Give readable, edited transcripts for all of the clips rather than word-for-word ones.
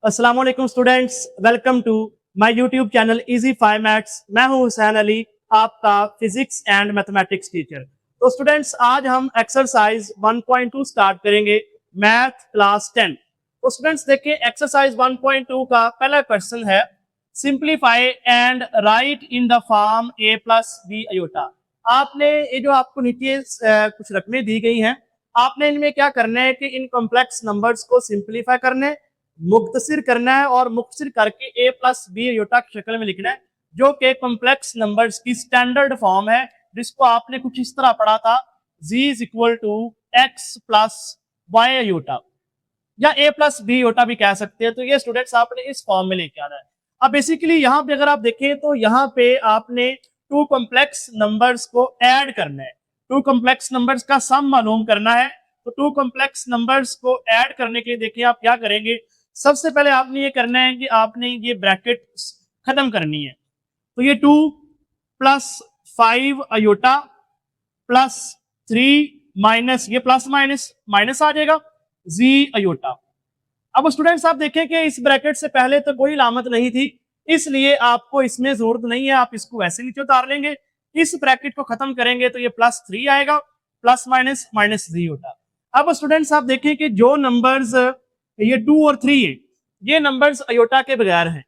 अस्सलाम वालेकुम students, welcome to my YouTube channel easy 5 maths. मैं हूं हुसैन अली, आपका फिजिक्स एंड मैथमेटिक्स टीचर। तो स्टूडेंट्स, आज हम एक्सरसाइज 1.2 स्टार्ट करेंगे, मैथ क्लास 10। तो स्टूडेंट्स देखिए, एक्सरसाइज 1.2 का पहला क्वेश्चन है, simplify and write in the form a plus B iota. आपने ये जो आपको नीचे कुछ रकमें दी गई हैं, आपने इनमें क्या करना है कि इन कॉम्प्लेक्स नंबर्स को सिंप्लीफाई करना है, मुख्तसिर करना है और मुख्तसिर करके a प्लस बी अयोटा की शक्ल में लिखना है, जो कि कॉम्प्लेक्स नंबर्स की स्टैंडर्ड फॉर्म है, जिसको आपने कुछ इस तरह पढ़ा था, z is equal to X plus Y iota, या a प्लस बी अयोटा भी कह सकते हैं। तो ये स्टूडेंट्स आपने इस फॉर्म में लेके आना है। अब बेसिकली यहाँ पे अगर आप देखें तो यहाँ पे आपने टू कॉम्प्लेक्स नंबर्स को ऐड करना है, टू कॉम्प्लेक्स नंबर्स का सम मालूम करना है। तो टू कॉम्प्लेक्स नंबर्स को ऐड करने के लिए देखिए आप क्या करेंगे, सबसे पहले आपने ये करना है कि आपने ये ब्रैकेट खत्म करनी है। तो ये 2 प्लस 5 अयोटा प्लस 3 माइनस ये प्लस माइनस माइनस आ जाएगा जी अयोटा। अब स्टूडेंट्स आप देखें कि इस ब्रैकेट से पहले तो कोई लामत नहीं थी, इसलिए आपको इसमें जरूरत नहीं है, आप इसको वैसे नीचे उतार लेंगे। इस ब्रैकेट को खत्म करेंगे तो ये प्लस 3 आएगा, प्लस माइनस माइनस जी होता। अब स्टूडेंट्स आप देखें कि जो नंबर्स ये 2 और 3 है, ये नंबर्स अयोटा के बगैर हैं,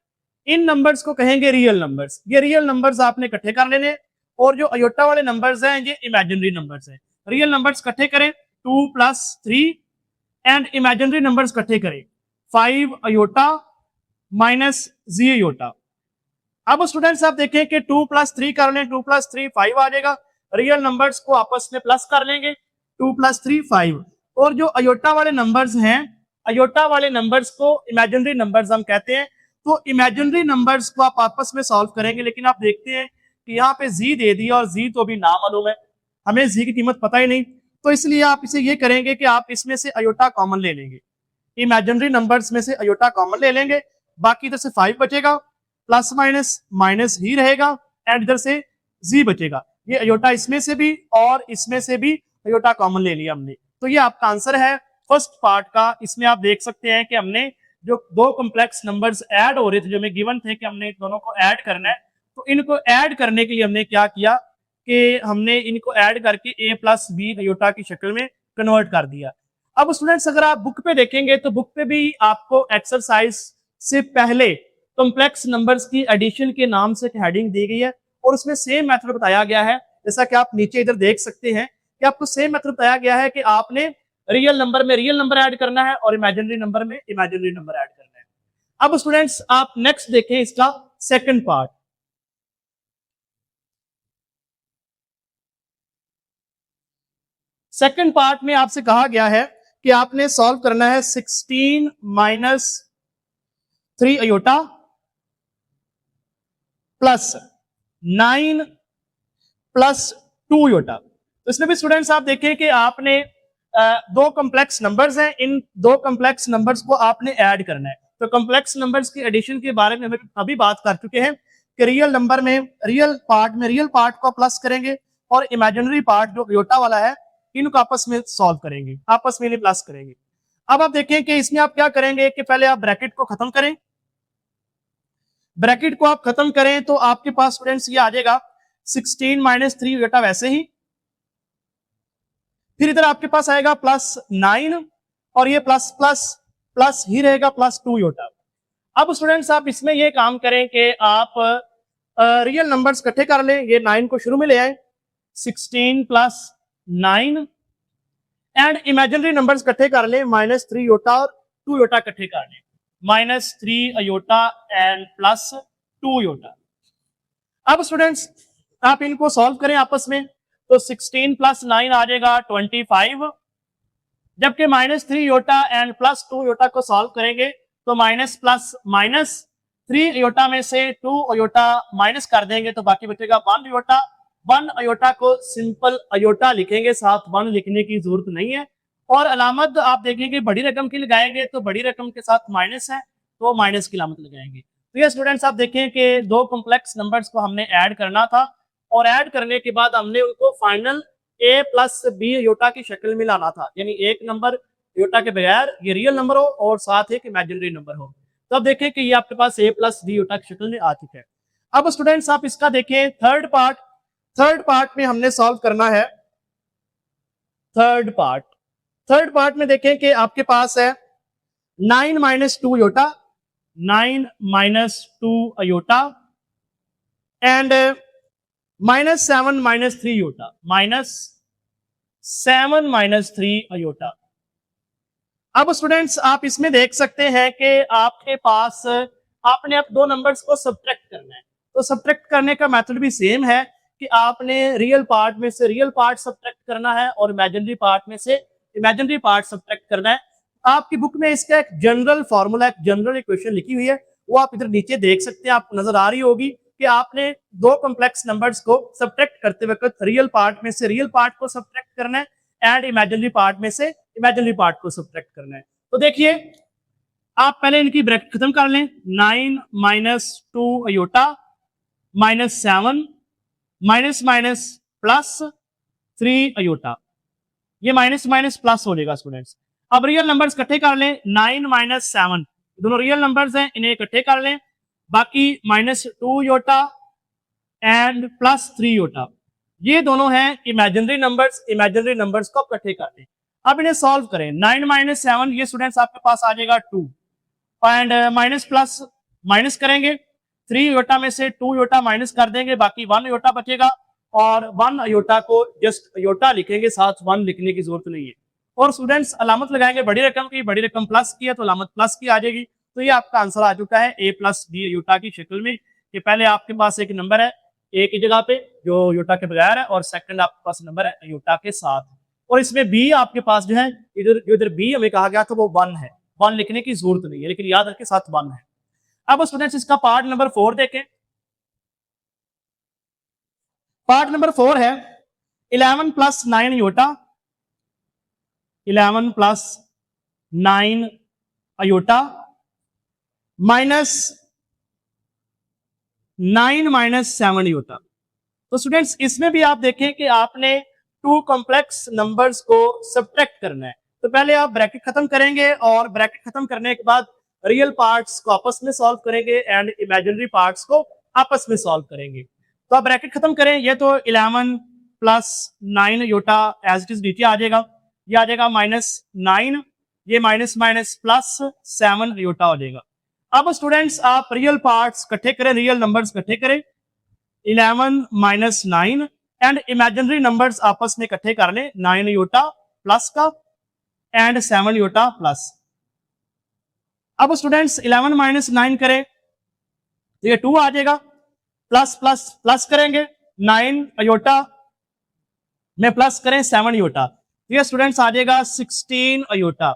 इन नंबर्स को कहेंगे रियल नंबर्स। ये रियल नंबर्स आपने इकट्ठे कर लेने, और जो अयोटा वाले नंबर्स हैं ये इमेजिनरी नंबर्स हैं। रियल नंबर्स इकट्ठे करें 2 प्लस 3 एंड इमेजिनरी नंबर्स इकट्ठे करें 5 अयोटा माइनस जी अयोटा। अब स्टूडेंट्स आप देखें कि 2 प्लस 3 कर लें, 2 प्लस 3 5 आ जाएगा। रियल नंबर्स को आपस में प्लस कर लेंगे, 2 प्लस 3 5। और जो अयोटा वाले नंबर्स हैं, अयोटा वाले नंबर्स को इमेजिनरी नंबर्स हम कहते हैं। तो इमेजिनरी नंबर्स को आप आपस में सॉल्व करेंगे, लेकिन आप देखते हैं कि यहाँ पे जी दे दिया और जी तो अभी नामालूम है, हमें जी की कीमत पता ही नहीं। तो इसलिए आप इसे ये करेंगे कि आप इसमें से अयोटा कॉमन ले लेंगे, इमेजिनरी नंबर्स में से अयोटा कॉमन ले लेंगे, बाकी इधर से 5 बचेगा, प्लस माइनस माइनस ही रहेगा, एंड इधर से जी बचेगा। ये अयोटा इसमें से भी और इसमें से भी अयोटा कॉमन ले लिया हमने। तो ये आपका आंसर है फर्स्ट पार्ट का। इसमें आप देख सकते हैं कि हमने जो दो कॉम्प्लेक्स नंबर्स ऐड हो रहे थे, जो हमें गिवन थे कि हमने दोनों को ऐड करना है, तो इनको ऐड करने के लिए हमने क्या किया कि हमने इनको ऐड करके a प्लस बी अयोटा की शक्ल में कन्वर्ट कर दिया। अब स्टूडेंट्स अगर आप बुक पे देखेंगे तो बुक पे भी आपको एक्सरसाइज से पहले कॉम्प्लेक्स नंबर्स की एडिशन के नाम से हेडिंग दी गई है, और उसमें सेम मेथड बताया गया है। जैसा कि आप नीचे इधर देख सकते हैं कि आपको सेम मेथड बताया गया है कि आपने रियल नंबर में रियल नंबर ऐड करना है और इमेजिनरी नंबर में इमेजिनरी नंबर ऐड करना है। अब स्टूडेंट्स आप नेक्स्ट देखें इसका सेकंड पार्ट। सेकंड पार्ट में आपसे कहा गया है कि आपने सॉल्व करना है 16 minus 3 iota plus 9 plus 2 iota. तो इसमें भी स्टूडेंट्स आप देखें कि आपने दो कॉम्प्लेक्स नंबर्स हैं, इन दो कॉम्प्लेक्स नंबर्स को आपने ऐड करना है। तो कॉम्प्लेक्स नंबर्स की एडिशन के बारे में हम अभी बात कर चुके हैं कि रियल नंबर में रियल पार्ट को प्लस करेंगे और इमेजिनरी पार्ट जो अयोटा वाला है इनको आपस में सॉल्व करेंगे, आपस में प्लस करेंगे। अब आप देखें कि इसमें आप क्या करेंगे कि पहले आप ब्रैकेट को खत्म करें, ब्रैकेट को आप खत्म करें तो आपके पास स्टूडेंट्स ये आ जाएगा 16 माइनस 3 अयोटा वैसे ही, फिर इधर आपके पास आएगा प्लस 9 और ये प्लस प्लस प्लस ही रहेगा प्लस 2 अयोटा। अब स्टूडेंट्स आप इसमें ये काम करें कि आप रियल नंबर्स इकट्ठे कर लें, ये 9 को शुरू में ले आए, 16 प्लस 9 एंड इमेजिनरी नंबर्स इकट्ठे कर लें, माइनस 3 अयोटा और 2 अयोटा इकट्ठे कर लें, minus 3 iota and plus 2 iota. अब स्टूडेंट्स आप इनको सॉल्व करें आपस में, तो 16 प्लस 9 आ जाएगा 25, जबकि minus 3 iota and plus 2 iota को सॉल्व करेंगे तो माइनस प्लस माइनस 3 अयोटा में से 2 अयोटा माइनस कर देंगे तो बाकी बचेगा 1 अयोटा। 1 अयोटा को सिंपल अयोटा लिखेंगे, साथ 1 लिखने की जरूरत नहीं है। और अलामत आप देखेंगे बड़ी रकम की लगाएंगे तो बड़ी रकम के साथ माइनस है तो माइनस की अलामत लगाएंगे। तो ये स्टूडेंट्स आप देखें कि दो कॉम्प्लेक्स नंबर्स को हमने ऐड करना था, और ऐड करने के बाद हमने उनको final a plus B iota की शक्ल में लाना था, यानी एक नंबर अयोटा के बगैर ये रियल नंबर हो और साथ एक इमेजिनरी नंबर हो। तो अब देखें कि ये आपके पास a प्लस डी योटा की शक्ल में आ चुका है। अब स्टूडेंट्स आप इसका देखें थर्ड पार्ट में हमने सॉल्व करना है। थर्ड पार्ट में देखें कि आपके पास है 9 minus 2 iota, 9 minus 2 iota and minus 7 minus 3 iota, minus 7 minus 3 iota. अब स्टूडेंट्स आप इसमें देख सकते हैं कि आपके पास आपने अब दो नंबर्स को सब्ट्रैक्ट करना है। तो सब्ट्रैक्ट करने का मेथड भी सेम है कि आपने रियल पार्ट में से रियल पार्ट सब्ट्रैक्ट करना है और इमेजिनरी पार्ट में से इमेजिनरी पार्ट सब्ट्रैक्ट करना है। आपकी बुक में इसका एक जनरल फॉर्मूला, एक जनरल इक्वेशन लिखी हुई है, वो आप इधर नीचे देख सकते हैं, आपको नजर आ रही होगी कि आपने दो कॉम्प्लेक्स नंबर्स को सब्ट्रैक्ट करते वक्त रियल पार्ट में से रियल पार्ट को सब्ट्रैक्ट करना है एंड इमेजिनरी पार्ट में से इमेजिनरी पार्ट को सब्ट्रैक्ट करना है। तो देखिए आप पहले इनकी ब्रैकेट खत्म कर लें, 9 minus 2 iota minus 7 minus minus plus 3 iota, ये माइनस माइनस प्लस हो जाएगा स्टूडेंट्स। अब रियल नंबर्स इकट्ठे कर लें, 9 माइनस 7 दोनों रियल नंबर्स हैं, इन्हें इकट्ठे कर लें, बाकी minus 2 iota and plus 3 iota, ये दोनों हैं इमेजिनरी नंबर्स। इमेजिनरी नंबर्स को इकट्ठे कर लें, अब इन्हें सॉल्व करें। 9 माइनस 7 ये स्टूडेंट्स आपके पास आ जाएगा 2 एंड माइनस प्लस माइनस करेंगे, 3 योटा में से 2 योटा माइनस कर देंगे, बाकी 1 योटा बचेगा और 1 योटा को जस्ट योटा लिखेंगे, साथ 1 लिखने की जरूरत नहीं है। और स्टूडेंट्स अलामत लगाएंगे बड़ी रकम की, बड़ी रकम प्लस की है तो अलामत प्लस की आ जाएगी। तो ये आपका आंसर आ चुका है a प्लस डी योटा की शक्ल में। कि पहले आपके पास एक नंबर है a की जगह पे जो योटा के बगैर है और सेकंड आपके पास नंबर है योटा के साथ, और इसमें b आपके पास जो है इधर b हमें कहा गया था वो 1 है, 1 लिखने की जरूरत नहीं है, लेकिन याद रखें साथ 1 है। अब स्टूडेंट्स इसका पार्ट नंबर 4 देखें। पार्ट नंबर 4 है 11 plus 9 iota, 11 plus 9 iota minus 9 minus 7 iota. तो स्टूडेंट्स इसमें भी आप देखें कि आपने टू कॉम्प्लेक्स नंबर्स को सब्ट्रैक्ट करना है। तो पहले आप ब्रैकेट खत्म करेंगे और ब्रैकेट खत्म करने के बाद रियल पार्ट्स को आपस में सॉल्व करेंगे एंड इमेजिनरी पार्ट्स को आपस में सॉल्व करेंगे। तो आप ब्रैकेट खत्म करें, ये तो 11 plus 9 iota as it is नीचे आ जाएगा, ये आ जाएगा माइनस 9, ये माइनस माइनस प्लस 7 योटा हो जाएगा। अब स्टूडेंट्स आप रियल पार्ट्स इकट्ठे करें, रियल नंबर्स इकट्ठे करें, 11 माइनस 9 एंड इमेजिनरी नंबर्स आपस में इकट्ठे कर लें, 9 योटा प्लस का एंड 7 योटा प्लस। अब स्टूडेंट्स 11 माइनस 9 करें तो ये 2 आ जाएगा, प्लस प्लस प्लस करेंगे 9 अयोटा में प्लस करें 7 योटा, तो ये स्टूडेंट्स आ जाएगा 16 अयोटा,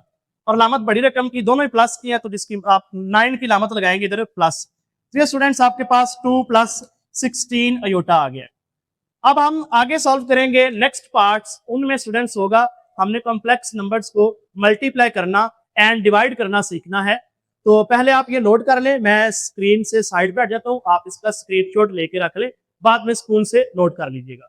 और अलामत बड़ी रकम की दोनों ही प्लस की है तो जिसकी आप 9 की अलामत लगाएंगे इधर प्लस, तो ये स्टूडेंट्स आपके पास 2 प्लस 16 अयोटा आ गया। अब हम आगे सॉल्व करेंगे नेक्स्ट पार्ट्स, उनमें स्टूडेंट्स होगा हमने कॉम्प्लेक्स नंबर्स को मल्टीप्लाई करना एंड डिवाइड करना सीखना है। तो पहले आप ये नोट कर लें, मैं स्क्रीन से साइड पे हट जाता हूं, आप इसका स्क्रीनशॉट लेके रख लें, बाद में स्कूल से नोट कर लीजिएगा।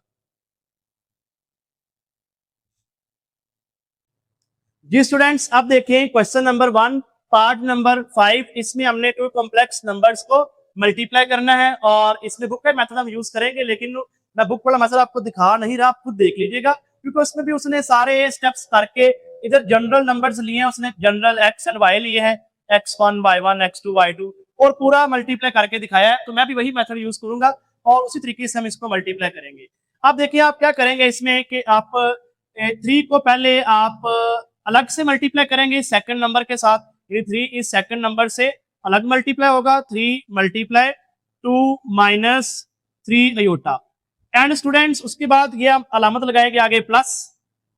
जी स्टूडेंट्स अब देखें क्वेश्चन नंबर 1 पार्ट नंबर 5, इसमें हमने टू कॉम्प्लेक्स नंबर्स को मल्टीप्लाई करना है और इसमें बुक का मेथड हम यूज करेंगे, लेकिन मैं बुक वाला मेथड आपको दिखा नहीं रहा, आप खुद देख लीजिएगा, क्योंकि उसमें भी उसने सारे स्टेप्स करके इधर जनरल नंबर्स लिए हैं, उसने जनरल एक्स एंड वाई लिए हैं, x1 y1 x2 y2 और पूरा मल्टीप्लाई करके दिखाया है। तो मैं भी वही मेथड यूज करूंगा और उसी तरीके से हम इसको मल्टीप्लाई करेंगे। अब देखिए आप क्या करेंगे इसमें कि आप 3 को पहले आप अलग से मल्टीप्लाई करेंगे सेकंड नंबर के साथ, ये 3 इस सेकंड नंबर से अलग मल्टीप्लाई होगा, 3 multiply 2 minus 3 iota and students उसके बाद ये हम अलामत लगाएंगे आगे प्लस,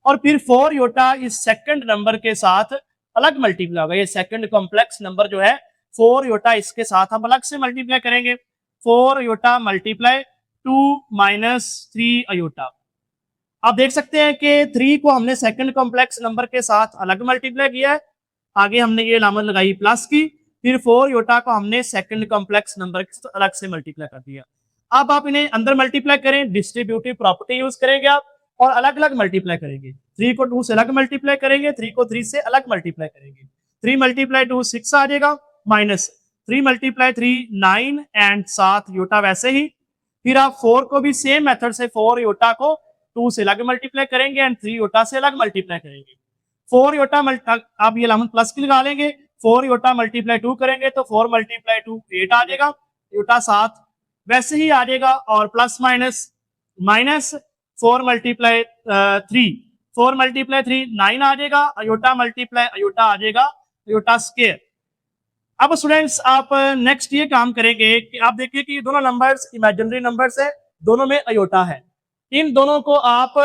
और फिर 4 योटा इस सेकंड नंबर के साथ अलग मल्टीप्लाई होगा, ये सेकंड कॉम्प्लेक्स नंबर जो है 4 योटा इसके साथ हम अलग से मल्टीप्लाई करेंगे, 4 योटा मल्टीप्लाई 2 माइनस 3 अयोटा। आप देख सकते हैं कि 3 को हमने सेकंड कॉम्प्लेक्स नंबर के साथ अलग मल्टीप्लाई किया है, आगे हमने ये अलामत लगाई प्लस की, फिर 4 योटा को हमने सेकंड कॉम्प्लेक्स नंबर के साथ अलग से मल्टीप्लाई कर दिया। अब आप इन्हें अंदर मल्टीप्लाई करें, डिस्ट्रीब्यूटिव प्रॉपर्टी यूज करेंगे आप और अलग अलग मल्टीप्लाई करेंगे, 3 को 2 से अलग मल्टीप्लाई करेंगे, 3 को 3 से अलग मल्टीप्लाई करेंगे, 3 मल्टीप्लाई 2 6 आ जाएगा, माइनस 3 मल्टीप्लाई 3 9 एंड 7 योटा वैसे ही। फिर आप 4 को भी सेम मेथड से 4 योटा को 2 से अलग मल्टीप्लाई करेंगे एंड 3 योटा से अलग मल्टीप्लाई करेंगे। 4 योटा आप ये लामत प्लस की लगा लेंगे, 4 योटा मल्टीप्लाई 2 करेंगे तो 4 मल्टीप्लाई 2 8 आ जाएगा, योटा 7 वैसे ही आ जाएगा। और plus minus minus 4 multiply 3 4 multiply 3 9 आ जाएगा, अयोटा मल्टीप्लाई अयोटा आ जाएगा, अयोटा स्क्वायर। अब स्टूडेंट्स आप नेक्स्ट ये काम करेंगे कि आप देखिए कि ये दोनों नंबर्स इमेजिनरी नंबर्स है, दोनों में अयोटा है, इन दोनों को आप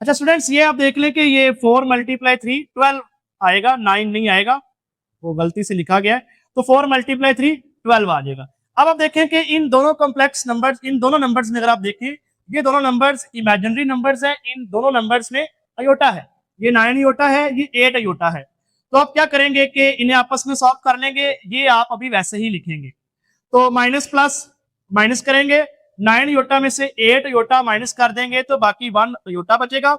अच्छा स्टूडेंट्स ये आप देख लें कि ये 4 मल्टीप्लाई 3 12 आएगा, 9 नहीं आएगा, वो गलती से लिखा गया है, तो 4 मल्टीप्लाई 3 12 आ जाएगा। अब आप देखें कि इन दोनों कॉम्प्लेक्स नंबर्स, इन दोनों नंबर्स में अगर आप देखें ये दोनों नंबर्स इमेजिनरी नंबर्स हैं, इन दोनों नंबर्स में अयोटा है, ये 9 अयोटा है, ये 8 अयोटा है। तो आप क्या करेंगे कि इन्हें आपस में सॉल्व कर लेंगे, ये आप अभी वैसे ही लिखेंगे। तो माइनस प्लस माइनस करेंगे, 9 योटा में से 8 योटा माइनस कर देंगे तो बाकी 1 योटा बचेगा।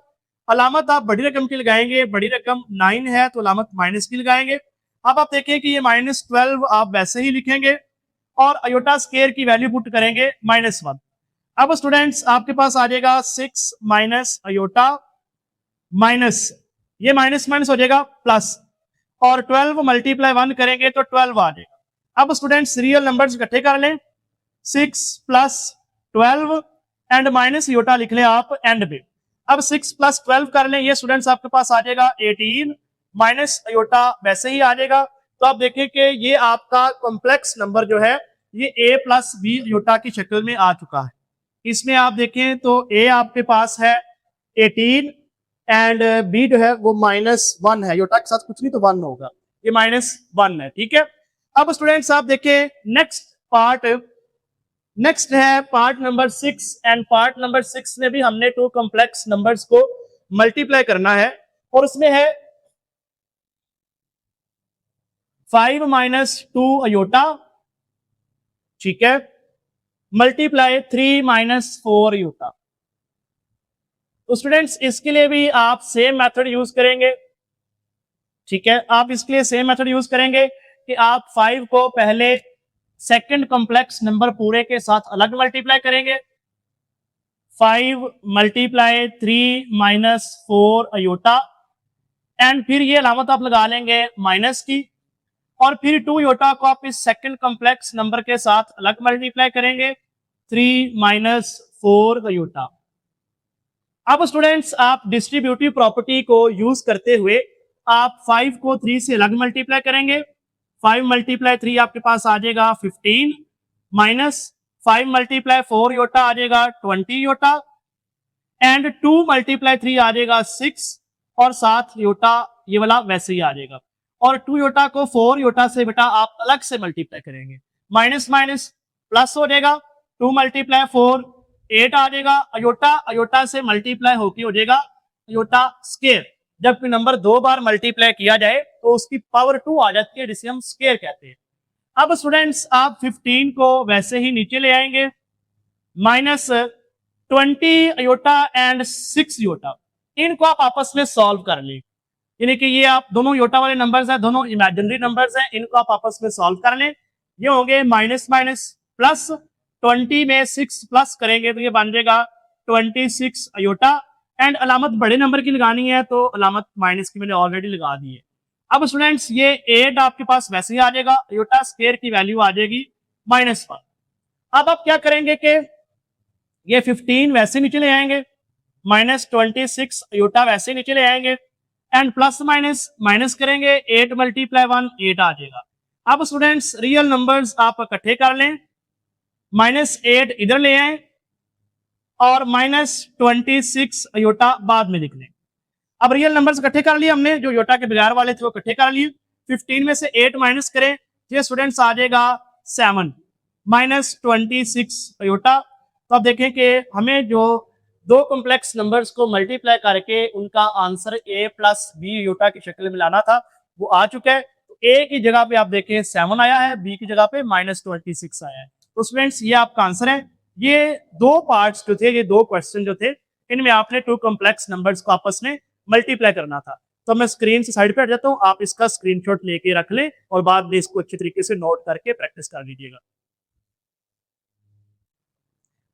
अलामत आप बड़ी रकम की लगाएंगे, बड़ी रकम 9 है तो अलामत माइनस की लगाएंगे। अब आप देखें कि ये -12 आप वैसे ही लिखेंगे और अयोटा स्क्वायर की वैल्यू पुट करेंगे -1। अब स्टूडेंट्स आपके पास आ जाएगा 6 माइनस अयोटा माइनस, ये माइनस माइनस हो जाएगा प्लस, और 12 मल्टीप्लाई 1 करेंगे तो 12 आ जाएगा। अब स्टूडेंट्स रियल नंबर्स इकट्ठे कर लें, 6 प्लस 12 एंड माइनस योटा लिख लें आप एंड पे। अब 6 प्लस 12 कर लें, ये स्टूडेंट्स आपके पास आ जाएगा 18 माइनस योटा वैसे ही आ जाएगा। तो आप देखें कि ये आपका कॉम्प्लेक्स नंबर जो है ये a प्लस बी योटा की शक्ल में आ चुका है। इसमें आप देखें तो a आपके पास है 18 एंड b जो है वो -1 है, योटा के साथ कुछ नहीं तो 1 होगा, ये -1 है, ठीक है। अब स्टूडेंट्स आप देखें नेक्स्ट है part number 6 and part number 6 में भी हमने 2 कॉम्प्लेक्स नंबर्स को मल्टीप्लाई करना है और उसमें है 5 माइनस 2 अयोटा, ठीक है, मल्टीप्लाई 3 माइनस 4 अयोटा। तो स्टूडेंट्स इसके लिए भी आप सेम मेथड यूज करेंगे, ठीक है, आप इसके लिए सेम मेथड यूज करेंगे कि आप 5 को पहले सेकंड कॉम्प्लेक्स नंबर पूरे के साथ अलग मल्टीप्लाई करेंगे, 5 मल्टीप्लाई 3 माइनस 4 अयोटा एंड फिर ये अलामत आप लगा लेंगे माइनस की, और फिर 2 योटा को आप इस सेकंड कॉम्प्लेक्स नंबर के साथ अलग मल्टीप्लाई करेंगे, 3 माइनस 4 योटा। अब स्टूडेंट्स आप डिस्ट्रीब्यूटिव प्रॉपर्टी को यूज करते हुए आप 5 को 3 से अलग मल्टीप्लाई करेंगे, 5 मल्टीप्लाई 3 आपके पास आ जाएगा 15 माइनस 5 मल्टीप्लाई 4 योटा आ जाएगा 20 योटा एंड 2 मल्टीप्लाई 3 आ जाएगा 6 और 7 योटा ये वाला वैसे ही आ जाएगा, और 2 योटा को 4 योटा से बेटा आप अलग से मल्टीप्लाई करेंगे, माइनस माइनस प्लस हो जाएगा, 2 मल्टीप्लाई 4 8 आ जाएगा, अयोटा अयोटा से मल्टीप्लाई होके हो जाएगा अयोटा स्क्वायर। जब कोई नंबर 2 बार मल्टीप्लाई किया जाए तो उसकी पावर 2 आ जाती है जिसे हम स्क्वायर कहते हैं। अब स्टूडेंट्स आप 15 को वैसे ही नीचे ले आएंगे, माइनस 20 अयोटा एंड 6 योटा, इनको आप आपस में सॉल्व कर लें, यानी कि ये आप दोनों योटा वाले नंबर्स हैं, दोनों इमेजिनरी नंबर्स हैं, इनको आप आपस में सॉल्व कर लें। ये होंगे माइनस माइनस प्लस, 20 में 6 प्लस करेंगे तो ये बन जाएगा 26 अयोटा एंड अलामत बड़े नंबर की लगानी है तो अलामत माइनस की मैंने ऑलरेडी लगा दी है। अब स्टूडेंट्स ये 8 आपके पास वैसे ही आ जाएगा, अयोटा स्क्वायर की वैल्यू आ जाएगी -1। अब आप क्या करेंगे कि ये 15 वैसे नीचे ले आएंगे, -26 अयोटा वैसे नीचे ले आएंगे एंड प्लस माइनस माइनस करेंगे, 8 मल्टीप्लाई 1 8 आ जाएगा। अब स्टूडेंट्स रियल नंबर्स आप इकट्ठे कर लें, -8 इधर ले आए और -26 योटा बाद में लिख लें। अब रियल नंबर्स इकट्ठे कर लिए हमने, जो योटा के बगैर वाले थे वो इकट्ठे कर लिए, 15 में से 8 माइनस करें, ये स्टूडेंट्स आ जाएगा 7 -26 योटा। तो आप देखें कि हमें जो 2 कॉम्प्लेक्स नंबर्स को मल्टीप्लाई करके उनका answer a plus B iota की शक्ल में लाना था वो आ चुका है। तो a की जगह पे आप देखें 7 आया है, b की जगह पे -26 आया है। तो स्टूडेंट्स ये आपका आंसर है। ये 2 पार्ट्स जो थे, ये 2 क्वेश्चन जो थे, इनमें आपने 2 कॉम्प्लेक्स नंबर्स को आपस में मल्टीप्लाई करना था। तो मैं स्क्रीन से साइड पे हट जाता हूं, आप इसका स्क्रीनशॉट लेके रख लें और बाद में इसको अच्छे तरीके से नोट करके प्रैक्टिस कर लीजिएगा।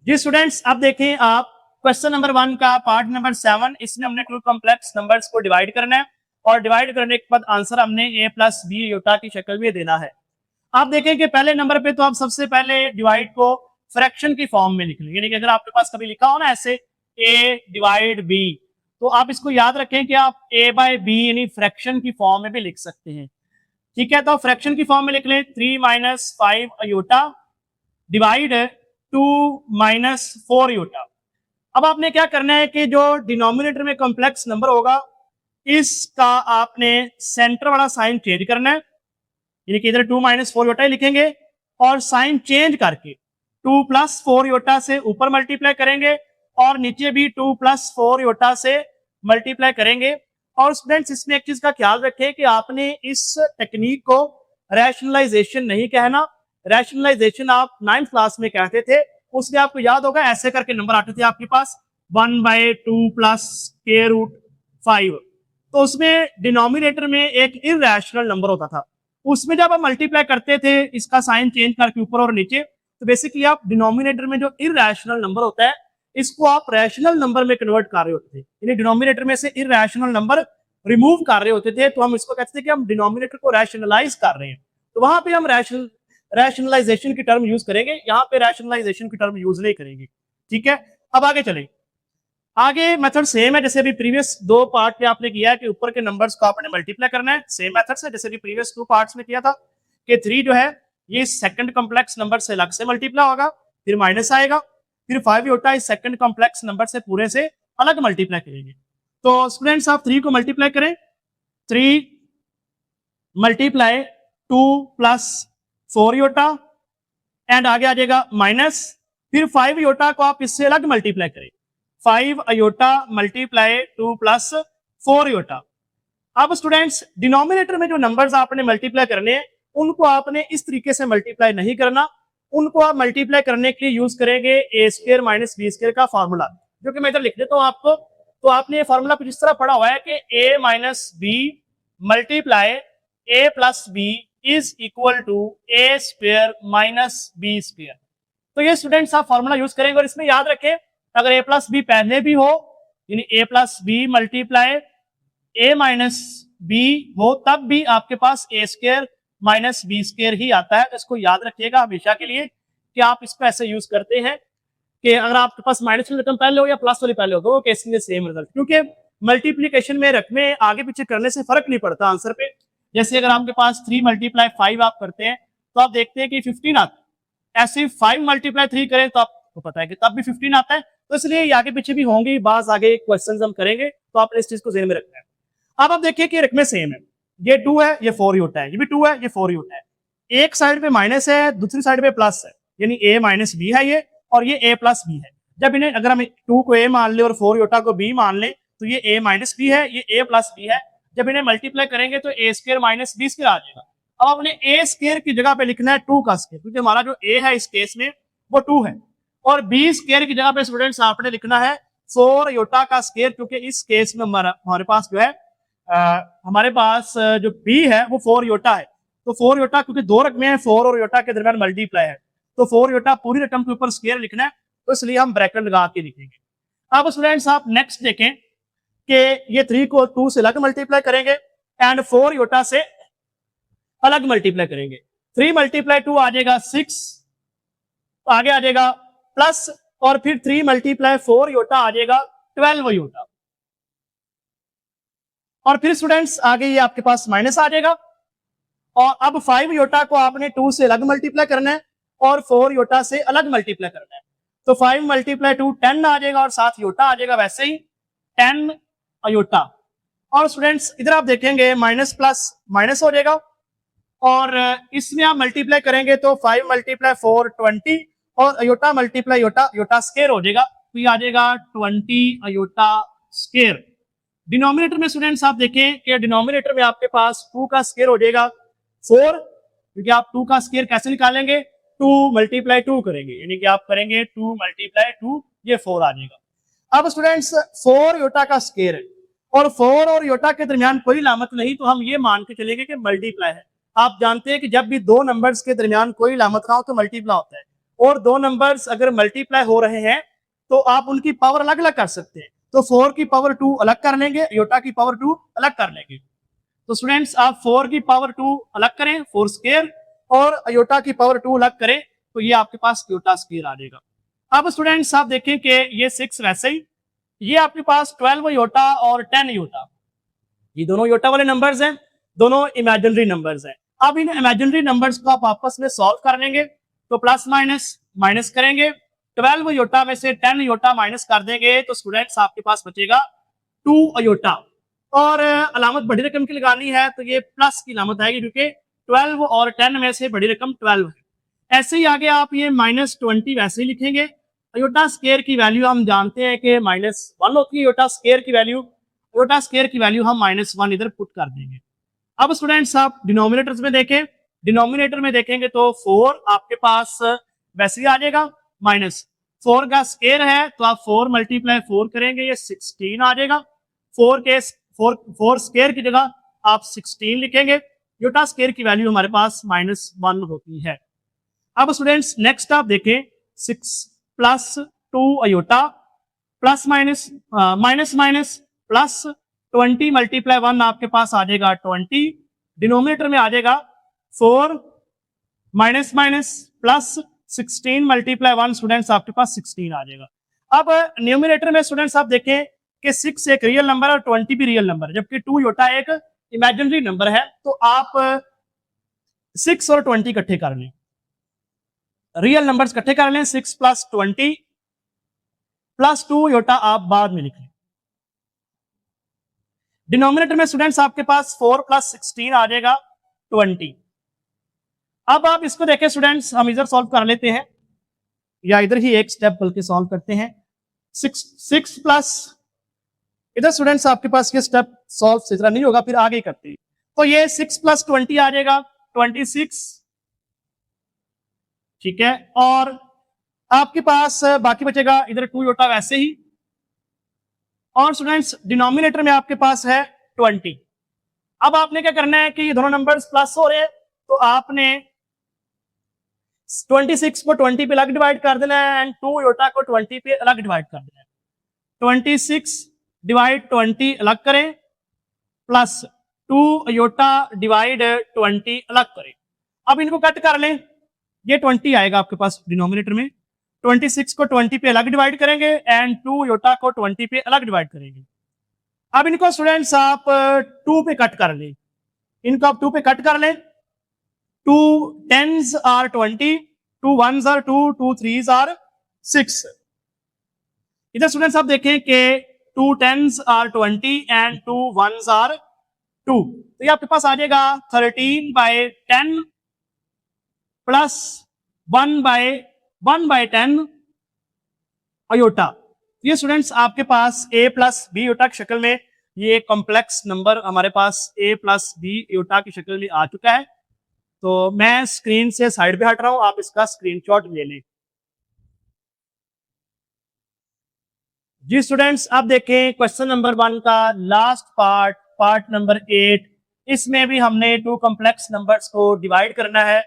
जी स्टूडेंट्स, अब देखें आप क्वेश्चन नंबर 1 का पार्ट नंबर 7, इसमें हमने टू कॉम्प्लेक्स नंबर्स को डिवाइड करना है और डिवाइड करने के बाद आंसर हमने a प्लस बी योटा की शक्ल में देना है। आप देखें कि पहले नंबर पे तो आप सबसे पहले डिवाइड को फ्रैक्शन की फॉर्म में लिख लें, यानी कि अगर आपके पास कभी लिखा हो ना ऐसे a डिवाइड b, तो आप इसको याद रखें कि आप a बाय b यानी फ्रैक्शन की फॉर्म में भी लिख सकते हैं। ठीक है, तो फ्रैक्शन की फॉर्म में लिख लें 3 minus 5 iota divide 2 minus 4 iota. अब आपने क्या करना है कि जो डिनोमिनेटर में कॉम्प्लेक्स नंबर होगा इसका आपने सेंटर वाला साइन चेंज करना है, यानी कि इधर 2 माइनस 4 योटा ही लिखेंगे और साइन चेंज करके 2 प्लस 4 योटा से ऊपर मल्टीप्लाई करेंगे और नीचे भी 2 प्लस 4 योटा से मल्टीप्लाई करेंगे। और स्टूडेंट्स इसमें एक चीज का ख्याल रखें कि आपने इस टेक्निक को रैशनलाइजेशन नहीं कहना। रैशनलाइजेशन आप 9th क्लास में कहते थे, उसमें आपको याद होगा ऐसे करके नंबर आते थे आपके पास 1/2 प्लस स्क्वायर रूट 5, तो उसमें डिनोमिनेटर में एक इरैशनल नंबर होता था, उसमें जब आप मल्टीप्लाई करते थे इसका साइन चेंज करके ऊपर और नीचे, तो बेसिकली आप डिनोमिनेटर में जो इरैशनल नंबर होता है इसको आप रैशनल नंबर में कन्वर्ट कर रहे होते थे, यानी डिनोमिनेटर में से इरैशनल नंबर रिमूव कर रहे होते थे, तो हम इसको कहते थे कि हम डिनोमिनेटर को रैशनलाइज कर रहे हैं, तो वहां पे हम रैशनलाइजेशन की टर्म यूज करेंगे, यहाँ पे रैशनलाइजेशन की टर्म यूज नहीं करेंगे। ठीक है, अब आगे चलें। आगे मेथड सेम है जैसे अभी प्रीवियस 2 पार्ट में आपने किया है कि ऊपर के नंबर्स को आपने मल्टीप्लाई करना है, सेम मेथड से जैसे कि प्रीवियस 2 पार्ट्स में किया था कि 3 जो है ये सेकंड कॉम्प्लेक्स नंबर से अलग से मल्टीप्लाई होगा, फिर माइनस आएगा, फिर 5 योटा इस सेकंड कॉम्प्लेक्स नंबर से पूरे से अलग मल्टीप्लाई करेंगे। तो स्टूडेंट्स आप 3 को मल्टीप्लाई करें, 3 मल्टीप्लाई 2 प्लस 4 योटा एंड आगे आ जाएगा माइनस, फिर 5 योटा को आप इससे अलग मल्टीप्लाई करें, 5 अयोटा मल्टीप्लाई 2 प्लस 4 योटा। अब स्टूडेंट्स डिनोमिनेटर में जो नंबर्स आपने मल्टीप्लाई करने हैं उनको आपने इस तरीके से मल्टीप्लाई नहीं करना, उनको आप मल्टीप्लाई करने के लिए यूज करेंगे ए स्क्वायर माइनस बी स्क्वायर का फॉर्मूला, जो कि मैं इधर लिख देता हूं आपको। तो आपने ये फॉर्मूला कुछ इस तरह पढ़ा हुआ है कि A minus B multiply A plus B is equal to A square minus B square. तो ये स्टूडेंट्स आप फॉर्मूला यूज करेंगे और इसमें याद रखें अगर ए प्लस बी पहले भी हो यानी ए प्लस बी मल्टीप्लाई ए माइनस बी हो तब भी आपके पास ए स्क्वायर माइनस बी स्क्वायर ही आता है, तो इसको याद रखिएगा हमेशा के लिए कि आप इसको ऐसे यूज करते हैं कि अगर आपके पास माइनस वाली रकम पहले हो या प्लस वाली पहले हो वो केस में सेम रिजल्ट, क्योंकि मल्टीप्लीकेशन में रकमें आगे पीछे करने से फर्क नहीं पड़ता आंसर पे। जैसे अगर आपके पास 3 मल्टीप्लाई 5 आप करते हैं तो आप देखते हैं कि 15 आता है, ऐसे 5 मल्टीप्लाई 3 करें तो आपको पता है कि तब भी 15 आता है, तो इसलिए ये आगे पीछे भी होंगे, बाज आगे क्वेश्चंस हम करेंगे तो आपने इस चीज को ज़हन में रखना है। अब आप देखिए कि रकमें सेम है, ये 2 है ये 4 होता है, ये भी 2 है ये 4 होता है, एक साइड पे माइनस है दूसरी साइड पे प्लस है, यानी a माइनस बी है ये और ये a प्लस बी है। जब इन्हें अगर हम 2 को a मान ले और 4 योटा को b मान ले तो ये a माइनस बी है ये a प्लस बी है, जब इन्हें मल्टीप्लाई करेंगे तो a square minus B square आ जाएगा। अब आपने a स्क्वायर की जगह पे लिखना है 2 का स्क्वायर, क्योंकि हमारा जो a है इस केस में वो 2 है, और b स्क्वायर की जगह पे स्टूडेंट्स आपने लिखना है 4 योटा का स्क्वायर, क्योंकि इस केस में हमारे पास जो है हमारे पास जो b है वो 4 योटा है, तो 4 योटा क्योंकि 2 रकमें हैं 4 और योटा के दरमियान मल्टीप्लाई है, तो 4 योटा पूरी रकम के ऊपर स्क्वायर लिखना है, तो इसलिए हम ब्रैकेट लगा के लिखेंगे। अब स्टूडेंट्स आप नेक्स्ट देखें कि ये 3 को 2 से अलग मल्टीप्लाई करेंगे एंड 4 योटा से अलग मल्टीप्लाई करेंगे, 3 मल्टीप्लाई 2 आ जाएगा 6, आगे आ जाएगा प्लस, और फिर 3 मल्टीप्लाई 4 योटा आ जाएगा 12 योटा, और फिर स्टूडेंट्स आगे ये आपके पास माइनस आ जाएगा, और अब 5 योटा को आपने 2 से अलग मल्टीप्लाई करना है और 4 योटा से अलग मल्टीप्लाई करना है, तो 5 मल्टीप्लाई 2 10 आ जाएगा और साथ योटा आ जाएगा वैसे ही 10 अयोटा। और स्टूडेंट्स इधर आप देखेंगे माइनस प्लस माइनस हो जाएगा, और इसमें आप मल्टीप्लाई करेंगे तो 5 मल्टीप्लाई 4 20 और iota multiply iota iota square हो जाएगा, तो ये आ जाएगा 20 अयोटा स्क्वायर। डिनोमिनेटर में स्टूडेंट्स आप देखें कि डिनोमिनेटर में आपके पास 2 का स्क्वायर हो जाएगा 4, क्योंकि आप 2 का स्क्वायर कैसे निकालेंगे 2 मल्टीप्लाई 2 करेंगे, यानी कि आप करेंगे 2 मल्टीप्लाई 2 ये 4 आ जाएगा। अब स्टूडेंट्स 4 योटा का स्क्वायर है, और 4 और योटा के दरमियान कोई अलामत नहीं, तो हम ये मान के चलेंगे कि मल्टीप्लाई है। आप जानते हैं कि जब भी दो नंबर्स के दरमियान कोई अलामत ना हो तो मल्टीप्लाई होता है, और दो नंबर्स अगर मल्टीप्लाई हो रहे हैं तो आप उनकी पावर अलग अलग कर सकते हैं। तो 4 की पावर 2 अलग कर लेंगे, योटा की पावर 2 अलग कर लेंगे। तो स्टूडेंट्स आप 4 की पावर 2 अलग करें 4 स्क्वायर, और योटा की पावर 2 अलग करें, तो ये आपके पास योटा स्क्वायर आ जाएगा। अब स्टूडेंट्स आप देखें कि ये 6 वैसे ही, ये आपके पास 12 योटा और 10 योटा, ये दोनों योटा वाले नंबर्स हैं, दोनों इमेजिनरी नंबर्स हैं। अब इन इमेजिनरी नंबर्स को आप आपस में सॉल्व कर लेंगे, तो प्लस माइनस माइनस करेंगे, 12 योटा में से 10 योटा माइनस कर देंगे, तो स्टूडेंट्स आपके पास बचेगा 2 योटा। और अलामत बड़ी रकम की लगानी है तो ये प्लस की अलामत आएगी, क्योंकि 12 और 10 में से बड़ी रकम 12 है। ऐसे ही आगे आप ये -20 वैसे ही लिखेंगे। योटा स्क्वायर की वैल्यू हम जानते हैं कि -1 होती है, योटा स्क्वायर की वैल्यू हम -1 इधर पुट कर देंगे। अब स्टूडेंट्स आप डिनोमिनेटर्स में देखें, डिनोमिनेटर में देखेंगे तो 4 आपके पास वैसे ही आ जाएगा, -4 का स्क्वायर है तो आप 4 × 4 करेंगे, ये 16 आ जाएगा। 4 स्क्वायर की जगह आप 16 लिखेंगे। योटा स्क्वायर की वैल्यू हमारे पास -1 होती है। अब स्टूडेंट्स नेक्स्ट आप देखें, 6 + 2 iota plus minus minus plus 20 × 1 आपके पास आ जाएगा 20, डिनोमिनेटर में आ जाएगा 4 माइनस प्लस 16 × 1 स्टूडेंट्स आपके पास 16 आ जाएगा। अब न्यूमिनेटर में स्टूडेंट्स आप देखें कि 6 एक रियल नंबर और 20 भी रियल नंबर, जबकि 2 योटा एक इमेजिनरी नंबर है, तो आप 6 और 20 इकट्ठे कर लें, रियल नंबर्स इकट्ठे कर लें, 6 + 20 + 2 योटा आप बाद में लिख लें। डिनोमिनेटर में स्टूडेंट्स आपके पास 4 + 16 आ जाएगा 20। अब आप इसको देखें स्टूडेंट्स, हम इधर सॉल्व कर लेते हैं, या इधर ही एक स्टेप बल्कि सॉल्व करते हैं। 6 प्लस, इधर स्टूडेंट्स आपके पास ये स्टेप सॉल्व से इतना नहीं होगा, फिर आगे करते हैं। तो ये 6 + 20 आ जाएगा 26, ठीक है। और आपके पास बाकी बचेगा इधर 2 योटा वैसे ही, और स्टूडेंट्स डिनोमिनेटर में आपके पास है 20। अब आपने क्या करना है कि ये दोनों नंबर्स प्लस हो रहे हैं, तो आपने 26 को 20 पे अलग डिवाइड कर देना है, एंड 2 योटा को 20 पे अलग डिवाइड कर देना है। 26 / 20 अलग करें, प्लस 2 योटा / 20 अलग करें। अब इनको कट कर लें, ये 20 आएगा आपके पास डिनोमिनेटर में, 26 को 20 पे अलग डिवाइड करेंगे, एंड 2 योटा को 20 पे अलग डिवाइड करेंगे। अब इनको स्टूडेंट्स आप 2 पे कट कर लें, इनको आप 2 पे कट कर लें। 2 10s are 20, 2 1s are 2, 2 3s are 6। इधर स्टूडेंट्स आप देखें कि 2 10s are 20 and 2 1s are 2, तो ये आपके पास आ जाएगा 13/10 प्लस 1/10 अयोटा। ये स्टूडेंट्स आपके पास a + b योटा की शक्ल में ये कॉम्प्लेक्स नंबर हमारे पास a + b योटा की शक्ल में आ चुका है। तो मैं स्क्रीन से साइड पे हट रहा हूं, आप इसका स्क्रीनशॉट ले लें। जी स्टूडेंट्स अब देखें क्वेश्चन नंबर 1 का लास्ट पार्ट नंबर 8। इसमें भी हमने 2 कॉम्प्लेक्स नंबर्स को डिवाइड करना है।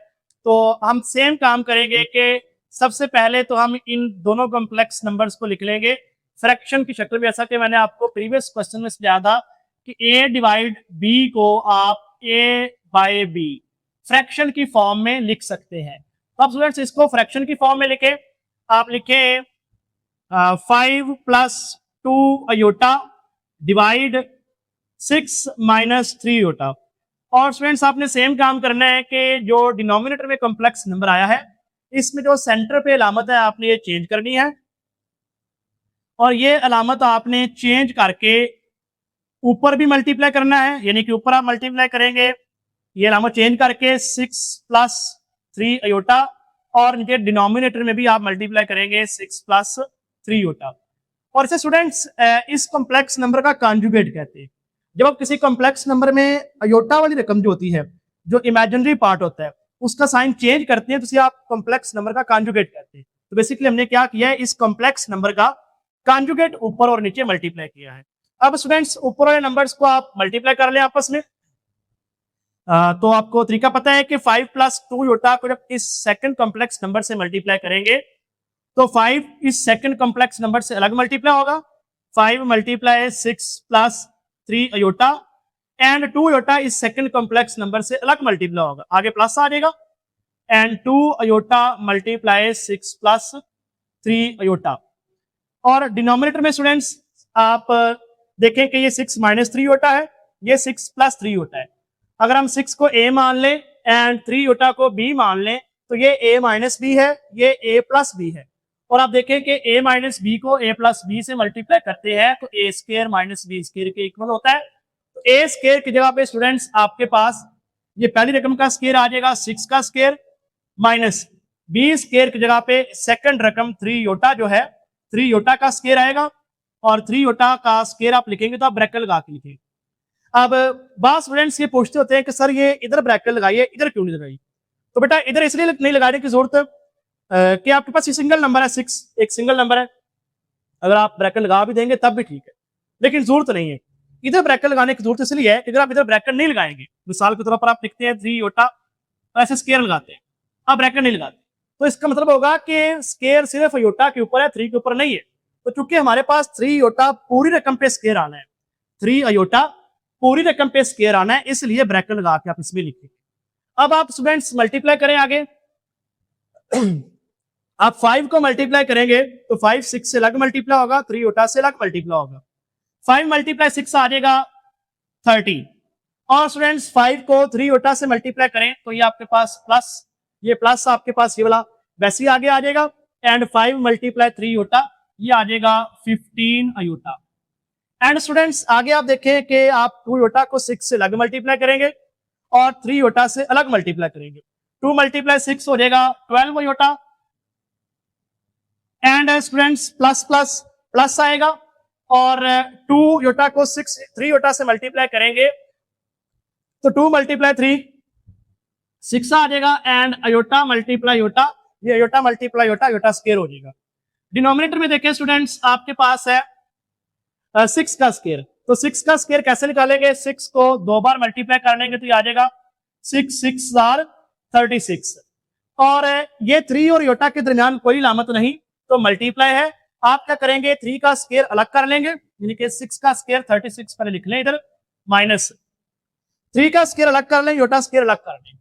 तो हम सेम काम करेंगे कि सबसे पहले तो हम इन दोनों कॉम्प्लेक्स नंबर्स को लिख लेंगे फ्रैक्शन की शक्ल में, जैसा कि मैंने आपको प्रीवियस क्वेश्चन में समझाया था कि a / b को आप a/b फ्रैक्शन की फॉर्म में लिख सकते हैं। तो अब स्टूडेंट्स इसको फ्रैक्शन की फॉर्म में लिखें, आप लिखें 5 + 2 योटा / 6 - 3 योटा। और स्टूडेंट्स आपने सेम काम करना है कि जो डिनोमिनेटर में कॉम्प्लेक्स नंबर आया है, इसमें जो सेंटर पे अलामत है आपने ये चेंज करनी है, और ये अलामत आपने चेंज करके ऊपर भी मल्टीप्लाई करना है, यानी कि ऊपर आप मल्टीप्लाई करेंगे ये अलामत चेंज करके 6 + 3 अयोटा, और नीचे डिनोमिनेटर में भी आप मल्टीप्लाई करेंगे 6 + 3 योटा। और इसे स्टूडेंट्स इस कॉम्प्लेक्स नंबर का कॉन्जुगेट कहते हैं। जब आप किसी कॉम्प्लेक्स नंबर में अयोटा वाली रकम जो होती है, जो इमेजिनरी पार्ट होता है, उसका साइन चेंज करते हैं, तो इसे आप कॉम्प्लेक्स नंबर का कॉन्जुगेट कहते हैं। तो बेसिकली हमने क्या किया है, इस कॉम्प्लेक्स नंबर का कॉन्जुगेट ऊपर और नीचे मल्टीप्लाई किया है। अब स्टूडेंट्स ऊपर वाले नंबर्स को आप मल्टीप्लाई कर लें आपस में। तो आपको तरीका पता है कि 5 प्लस 2 योटा को जब इस सेकंड कॉम्प्लेक्स नंबर से मल्टीप्लाई करेंगे तो 5 इस सेकंड कॉम्प्लेक्स नंबर से अलग मल्टीप्लाई होगा। 5 multiply 6 plus 3 iota and 2 iota इस सेकंड कॉम्प्लेक्स नंबर से अलग मल्टीप्लाई होगा, आगे प्लस आ जाएगा and 2 iota multiply 6 plus 3 iota. और डिनोमिनेटर में स्टूडेंट्स आप देखें कि ये 6 माइनस 3 योटा है, ये 6 प्लस 3 योटा है। अगर हम 6 को a मान लें एंड 3 योटा को b मान लें तो ये a माइनस बी है, ये a प्लस बी है। और आप देखें कि a माइनस बी को a प्लस बी से मल्टीप्लाई करते हैं तो a square minus B square के इक्वल होता है। तो a स्क्वायर की जगह पे स्टूडेंट्स आपके पास ये पहली रकम का स्क्वायर आ जाएगा 6 का स्क्वायर माइनस b स्क्वायर की जगह पे सेकंड रकम 3 योटा जो है 3 योटा का स्क्वायर आएगा और 3 योटा का स्क्वायर आप लिखेंगे तो आप ब्रैकेट लगा के लिखेंगे। अब बात स्टूडेंट्स ये पूछते होते हैं कि सर ये इधर ब्रैकेट लगाइए इधर क्यों नहीं लगाई, तो बेटा इधर इसलिए नहीं लगाने की जरूरत कि आपके पास ये सिंगल नंबर है 6 एक सिंगल नंबर है, अगर आप ब्रैकेट लगा भी देंगे तब भी ठीक है, लेकिन जरूरत नहीं है। इधर ब्रैकेट लगाने की जरूरत इसलिए है कि अगर आप इधर ब्रैकेट नहीं लगाएंगे, मिसाल के तौर पर आप लिखते हैं 3 योटा ऐसे स्क्वायर लगाते हैं, आप ब्रैकेट नहीं लगाते तो इसका मतलब होगा कि स्क्वायर सिर्फ योटा के ऊपर है 3 के ऊपर नहीं है। तो चूंकि हमारे पास 3 योटा पूरी रकम पे स्क्वायर आना है, 3 योटा पूरी रकम पे स्क्वायर आना है, इसलिए ब्रैकेट लगा के आप इसमें लिखें। अब आप स्टूडेंट्स मल्टीप्लाई करें आगे आप 5 को मल्टीप्लाई करेंगे तो 5 6 से अलग मल्टीप्लाई होगा, 3 योटा से अलग मल्टीप्लाई होगा। 5 मल्टीप्लाई 6 आ जाएगा 30 और स्टूडेंट्स 5 को 3 योटा से मल्टीप्लाई करें तो ये आपके पास प्लस, ये प्लस आपके पास ये वाला वैसे ही आगे आ जाएगा एंड 5 मल्टीप्लाई 3 योटा ये आ जाएगा 15 योटा। एंड स्टूडेंट्स आगे आप देखें कि आप 2 योटा को 6 से अलग मल्टीप्लाई करेंगे और 3 योटा से अलग मल्टीप्लाई करेंगे। 2 मल्टीप्लाई 6 हो जाएगा 12 iota and students plus plus plus आएगा और 2 योटा को 3 योटा से मल्टीप्लाई करेंगे तो 2 मल्टीप्लाई 3 6 आ जाएगा एंड योटा मल्टीप्लाई योटा, ये iota multiply iota, iota square हो जाएगा। डिनोमिनेटर में देखें स्टूडेंट्स आपके पास है 6 का स्क्वायर, तो 6 का स्क्वायर कैसे निकालेंगे, 6 को 2 बार मल्टीप्लाई कर लेंगे तो ये आ जाएगा 6 6 आर 36 और ये 3 और योटा के दरमियान कोई लामत नहीं तो मल्टीप्लाई है। आप क्या करेंगे 3 का स्क्वायर अलग कर लेंगे, यानी कि 6 का स्क्वायर 36 पहले लिख लें इधर माइनस 3 का स्क्वायर अलग कर लें, योटा स्क्वायर अलग कर लें,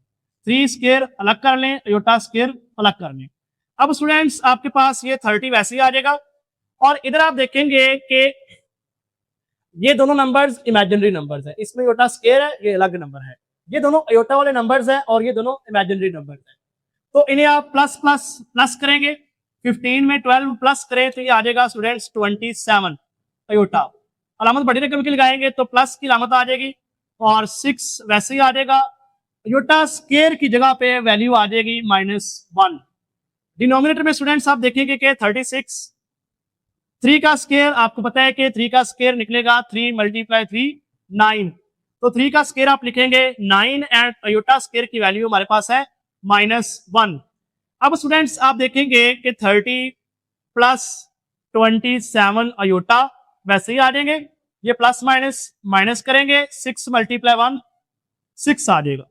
3 स्क्वायर अलग कर लें, योटा स्क्वायर अलग कर लें। अब स्टूडेंट्स आपके पास ये 30 वैसे ही आ जाएगा और इधर आप देखेंगे कि ये दोनों नंबर्स इमेजिनरी नंबर्स है, इसमें योटा स्क्वायर है ये अलग नंबर है, ये दोनों योटा वाले नंबर्स हैं और ये दोनों इमेजिनरी नंबर्स हैं। तो इन्हें आप प्लस प्लस प्लस करेंगे, 15 में 12 प्लस करें तो ये आ जाएगा स्टूडेंट्स 27 योटा। अलामत बड़ी रकम की लगाएंगे तो प्लस की अलामत आ जाएगी और 6 वैसे ही आ जाएगा, योटा स्क्वायर की जगह पे वैल्यू आ जाएगी -1। डिनोमिनेटर में स्टूडेंट्स आप देखेंगे कि 36 3 का स्क्वायर आपको पता है कि 3 का स्क्वायर निकलेगा 3 मल्टीप्लाई 3 9, तो 3 का स्क्वायर आप लिखेंगे 9 एंड योटा स्क्वायर की वैल्यू हमारे पास है -1। अब स्टूडेंट्स आप देखेंगे कि 30 प्लस 27 अयोटा वैसे ही आ जाएंगे, ये प्लस माइनस माइनस करेंगे 6 मल्टीप्लाई 1 6 आ जाएगा।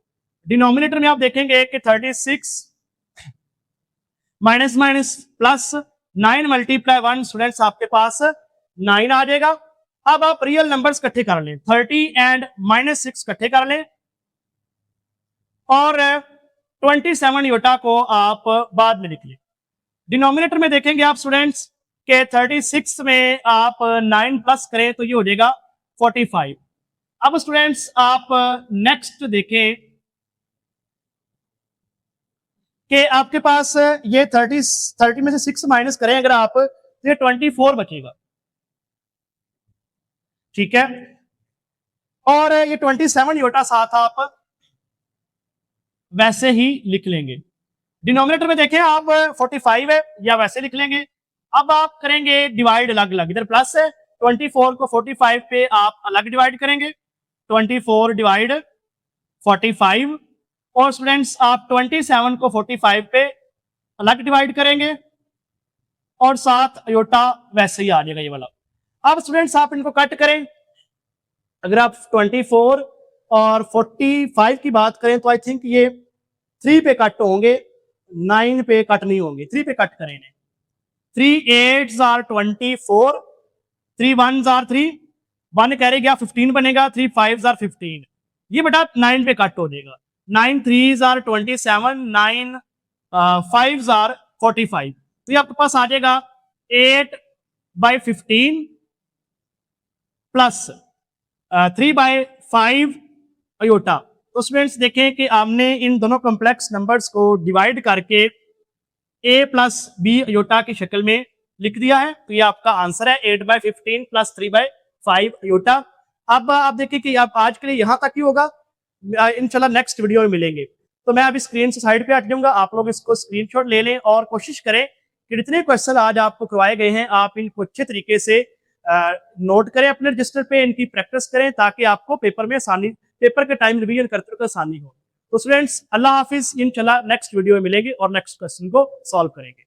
डिनोमिनेटर में आप देखेंगे कि 36 minus minus plus 9 multiply 1 students आपके पास 9 आ जाएगा। अब आप रियल नंबर्स इकट्ठे कर लें, 30 एंड -6 इकट्ठे कर लें और 27 योटा को आप बाद में लिख लें। डिनोमिनेटर में देखेंगे आप स्टूडेंट्स के 36 में आप 9 प्लस करें तो ये हो जाएगा 45। अब स्टूडेंट्स आप नेक्स्ट देखें कि आपके पास ये 30 में से 6 माइनस करें अगर आप तो ये 24 बचेगा, ठीक है। और ये 27 योटा साथ आप वैसे ही लिख लेंगे। डिनोमिनेटर में देखें आप 45 है या वैसे लिख लेंगे। अब आप करेंगे डिवाइड अलग अलग, इधर प्लस है 24 को 45 पे आप अलग डिवाइड करेंगे, 24 डिवाइड 45 और स्टूडेंट्स आप 27 को 45 पे अलग डिवाइड करेंगे और साथ योटा वैसे ही आ जाएगा ये वाला। अब स्टूडेंट्स आप इनको कट करें अगर आप 24 और 45 की बात करें तो आई थिंक ये 3 पे कट होंगे, 9 पे कट नहीं होंगे, 3 पे कट करें इन्हें। 3 8s are 24, 3 1s are 3, 1 carry गया 15 बनेगा, 3 5s आर 15, ये बेटा 9 पे कट हो जाएगा। 9 3s आर 27, 9 5s आर 45, तो ये आपके पास आ जाएगा 8/15 प्लस 3/5 अयोटा। तो स्टूडेंट्स देखें कि आपने इन दोनों कॉम्प्लेक्स नंबर्स को डिवाइड करके a प्लस बी अयोटा की शक्ल में लिख दिया है, तो ये आपका आंसर है 8/15 प्लस 3/5 अयोटा। अब आप देखिए कि आप आज के लिए यहां तक ही होगा, इंशाल्लाह नेक्स्ट वीडियो में मिलेंगे। तो मैं अभी स्क्रीन से साइड पे हट जाऊंगा, आप लोग इसको स्क्रीनशॉट ले लें और कोशिश करें कि जितने क्वेश्चन आज आपको करवाए गए हैं आप इनको अच्छे तरीके से नोट करें अपने रजिस्टर पे, इनकी प्रैक्टिस करें ताकि आपको पेपर में आसानी, पेपर के टाइम रिवीजन करते वक्त आसानी हो। तो स्टूडेंट्स अल्लाह हाफिज, इंशाल्लाह नेक्स्ट वीडियो में मिलेंगे और नेक्स्ट क्वेश्चन को सॉल्व करेंगे।